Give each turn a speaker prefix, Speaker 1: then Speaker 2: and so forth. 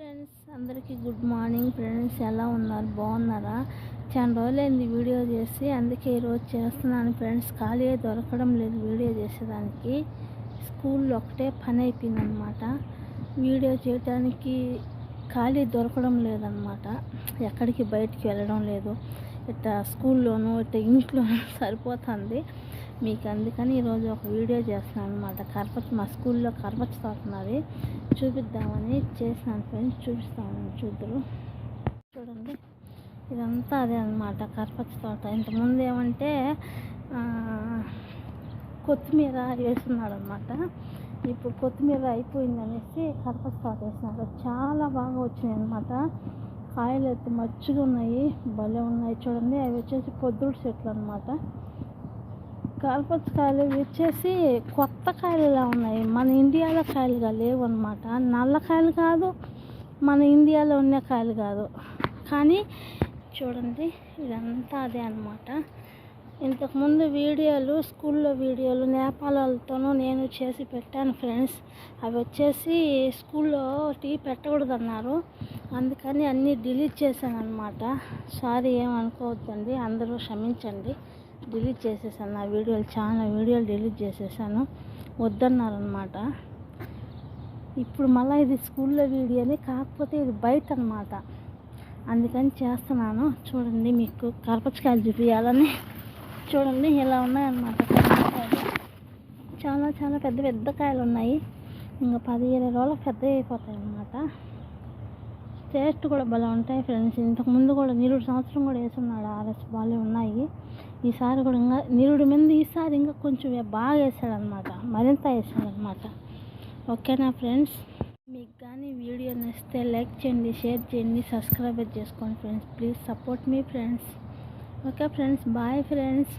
Speaker 1: Friends అందరికీ good morning friends. ఎలా ఉన్నారు? బాగున్నారా? చాలా రోజులైంది వీడియో చేసి, అందుకే ఈరోజు చేస్తున్నాను ఫ్రెండ్స్. ఖాళీ దొరకడం లేదు వీడియో చేసేదానికి. స్కూల్లో ఒకటే పని అయిపోయిందనమాట. వీడియో చేయడానికి ఖాళీ దొరకడం లేదనమాట. ఎక్కడికి బయటికి వెళ్ళడం లేదు. ఇట్లా స్కూల్లోనూ ఇట్లా ఇంట్లోనూ సరిపోతుంది మీకు. అందుకని ఈరోజు ఒక వీడియో చేస్తున్నాను అనమాట. మా స్కూల్లో కరపచ్చి తోట ఉన్నది, చూపిద్దామని చేసినాను ఫ్రెండ్స్. చూపిస్తామని చూడండి, ఇదంతా అదే అనమాట కరపచ్చి తోట. ఇంతకుముందు ఏమంటే కొత్తిమీర వేస్తున్నాడు అనమాట. ఇప్పుడు కొత్తిమీర అయిపోయిందనేసి కరపచ్చి తోట వేసినాడు. చాలా బాగా వచ్చినాయి అనమాట. కాయలు అయితే మచ్చిగా ఉన్నాయి, భలే ఉన్నాయి చూడండి. అవి వచ్చేసి పొద్దుడు చెట్లు అనమాట. కరపచ్చి కాయలు వచ్చేసి కొత్త కాయలులా ఉన్నాయి, మన ఇండియాలో కాయలుగా లేవు అనమాట. నల్ల కాయలు కాదు, మన ఇండియాలో ఉన్న కాయలు కాదు. కానీ చూడండి, ఇదంతా అదే అనమాట. ఇంతకుముందు వీడియోలు, స్కూల్లో వీడియోలు నేపాల్ వాళ్ళతోనూ నేను చేసి పెట్టాను ఫ్రెండ్స్. అవి వచ్చేసి స్కూల్లో టీ పెట్టకూడదు అన్నారు, అందుకని అన్నీ డిలీట్ చేశాను అనమాట. సారీ, ఏమనుకోవద్దండి, అందరూ క్షమించండి. డిలీట్ చేసేసాను నా వీడియోలు, చాలా వీడియోలు డిలీట్ చేసేసాను, వద్దన్నారనమాట. ఇప్పుడు మళ్ళీ ఇది స్కూల్లో వీడియోని, కాకపోతే ఇది బయట అనమాట, అందుకని చేస్తున్నాను. చూడండి, మీకు కరపచ్చికాయలు చూపించాలని. చూడండి, ఇలా ఉన్నాయన్నమాట కరపచ్చికాయలు. చాలా చాలా పెద్ద పెద్ద కాయలు ఉన్నాయి. ఇంకా 10-20 రోజులకు పెద్ద అయిపోతాయి అన్నమాట. టేస్ట్ కూడా భలే ఉంటాయి ఫ్రెండ్స్. ఇంతకుముందు కూడా నిరుడు సంవత్సరం కూడా వేసున్నాడు, ఆర్ఎస్ బాగాలే ఉన్నాయి. ఈసారి కూడా ఇంకా నిరుడు మీద ఈసారి ఇంకా కొంచెం బాగా వేసాడనమాట, మరింత వేసాడనమాట. ఓకేనా ఫ్రెండ్స్? మీకు కానీ వీడియో నచ్చితే లైక్ చేయండి, షేర్ చేయండి, సబ్స్క్రైబ్ చేసుకోండి ఫ్రెండ్స్. ప్లీజ్ సపోర్ట్ మీ friends. Okay friends, bye friends.